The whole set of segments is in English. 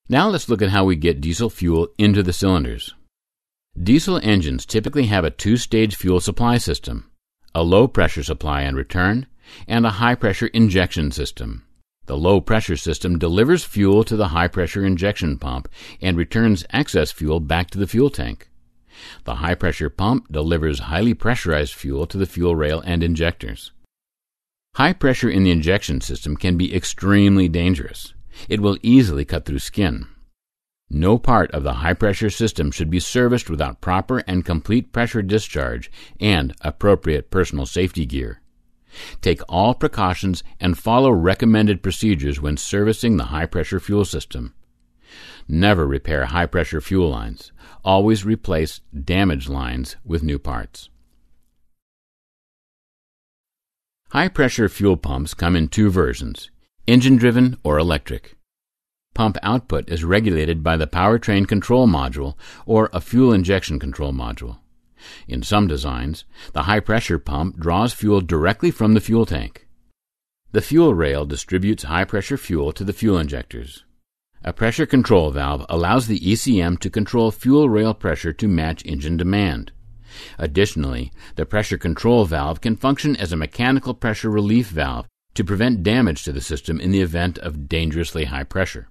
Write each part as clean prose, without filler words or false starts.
Now let's look at how we get diesel fuel into the cylinders. Diesel engines typically have a two-stage fuel supply system, a low-pressure supply and return, and a high-pressure injection system. The low-pressure system delivers fuel to the high-pressure injection pump and returns excess fuel back to the fuel tank. The high-pressure pump delivers highly pressurized fuel to the fuel rail and injectors. High pressure in the injection system can be extremely dangerous. It will easily cut through skin. No part of the high-pressure system should be serviced without proper and complete pressure discharge and appropriate personal safety gear. Take all precautions and follow recommended procedures when servicing the high-pressure fuel system. Never repair high-pressure fuel lines. Always replace damaged lines with new parts. High-pressure fuel pumps come in two versions, engine-driven or electric. Pump output is regulated by the powertrain control module or a fuel injection control module. In some designs, the high-pressure pump draws fuel directly from the fuel tank. The fuel rail distributes high-pressure fuel to the fuel injectors. A pressure control valve allows the ECM to control fuel rail pressure to match engine demand. Additionally, the pressure control valve can function as a mechanical pressure relief valve to prevent damage to the system in the event of dangerously high pressure.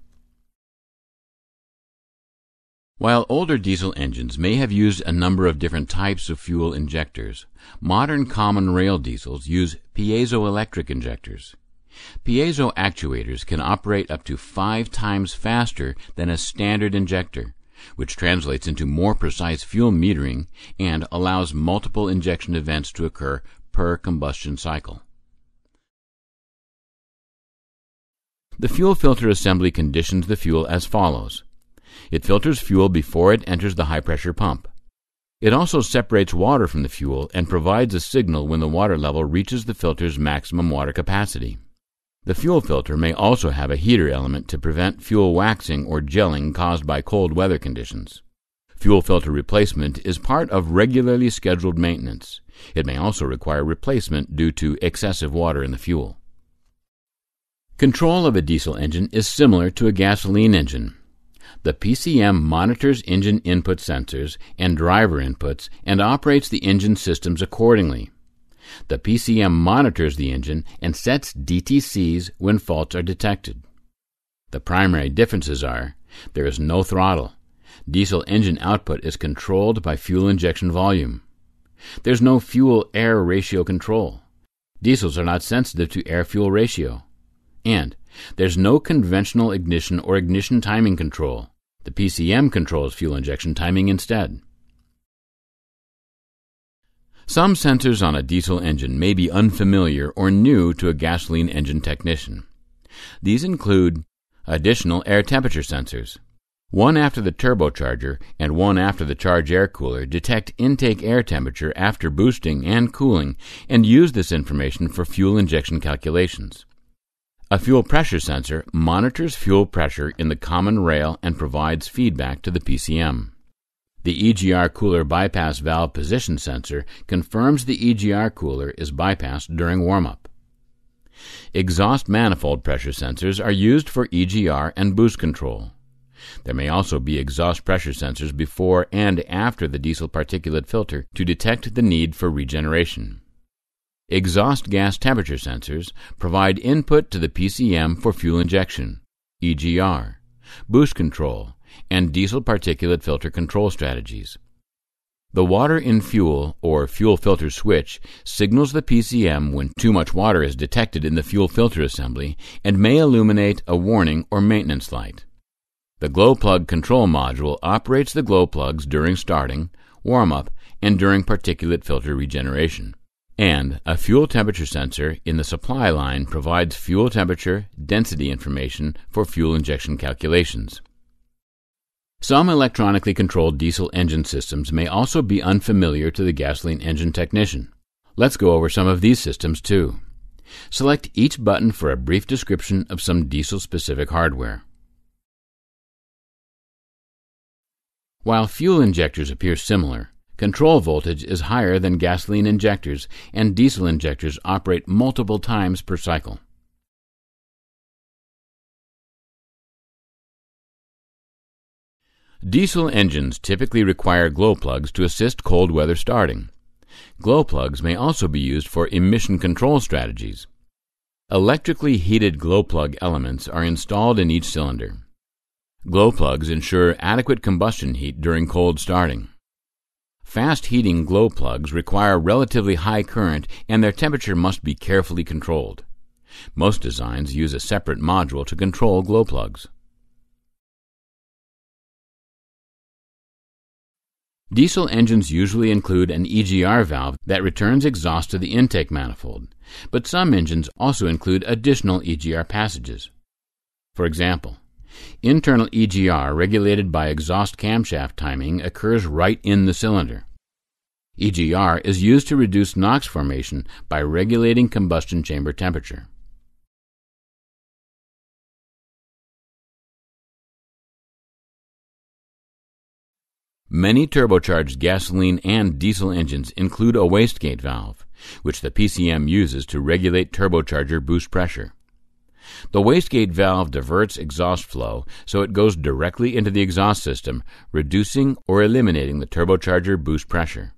While older diesel engines may have used a number of different types of fuel injectors, modern common rail diesels use piezoelectric injectors. Piezo actuators can operate up to 5 times faster than a standard injector, which translates into more precise fuel metering and allows multiple injection events to occur per combustion cycle. The fuel filter assembly conditions the fuel as follows. It filters fuel before it enters the high-pressure pump. It also separates water from the fuel and provides a signal when the water level reaches the filter's maximum water capacity. The fuel filter may also have a heater element to prevent fuel waxing or gelling caused by cold weather conditions. Fuel filter replacement is part of regularly scheduled maintenance. It may also require replacement due to excessive water in the fuel. Control of a diesel engine is similar to a gasoline engine. The PCM monitors engine input sensors and driver inputs and operates the engine systems accordingly. The PCM monitors the engine and sets DTCs when faults are detected. The primary differences are, there is no throttle. Diesel engine output is controlled by fuel injection volume. There's no fuel-air ratio control. Diesels are not sensitive to air-fuel ratio. And there's no conventional ignition or ignition timing control. The PCM controls fuel injection timing instead. Some sensors on a diesel engine may be unfamiliar or new to a gasoline engine technician. These include additional air temperature sensors. One after the turbocharger and one after the charge air cooler detect intake air temperature after boosting and cooling and use this information for fuel injection calculations. A fuel pressure sensor monitors fuel pressure in the common rail and provides feedback to the PCM. The EGR cooler bypass valve position sensor confirms the EGR cooler is bypassed during warm-up. Exhaust manifold pressure sensors are used for EGR and boost control. There may also be exhaust pressure sensors before and after the diesel particulate filter to detect the need for regeneration. Exhaust gas temperature sensors provide input to the PCM for fuel injection, EGR, boost control, and diesel particulate filter control strategies. The water in fuel or fuel filter switch signals the PCM when too much water is detected in the fuel filter assembly and may illuminate a warning or maintenance light. The glow plug control module operates the glow plugs during starting, warm-up, and during particulate filter regeneration. And a fuel temperature sensor in the supply line provides fuel temperature density information for fuel injection calculations. Some electronically controlled diesel engine systems may also be unfamiliar to the gasoline engine technician. Let's go over some of these systems too. Select each button for a brief description of some diesel-specific hardware. While fuel injectors appear similar, control voltage is higher than gasoline injectors, and diesel injectors operate multiple times per cycle. Diesel engines typically require glow plugs to assist cold weather starting. Glow plugs may also be used for emission control strategies. Electrically heated glow plug elements are installed in each cylinder. Glow plugs ensure adequate combustion heat during cold starting. Fast heating glow plugs require relatively high current and their temperature must be carefully controlled. Most designs use a separate module to control glow plugs. Diesel engines usually include an Egr valve that returns exhaust to the intake manifold, but some engines also include additional Egr passages. For example, internal Egr regulated by exhaust camshaft timing occurs right in the cylinder. Egr is used to reduce NOx formation by regulating combustion chamber temperature. Many turbocharged gasoline and diesel engines include a wastegate valve, which the PCM uses to regulate turbocharger boost pressure. The wastegate valve diverts exhaust flow so it goes directly into the exhaust system, reducing or eliminating the turbocharger boost pressure.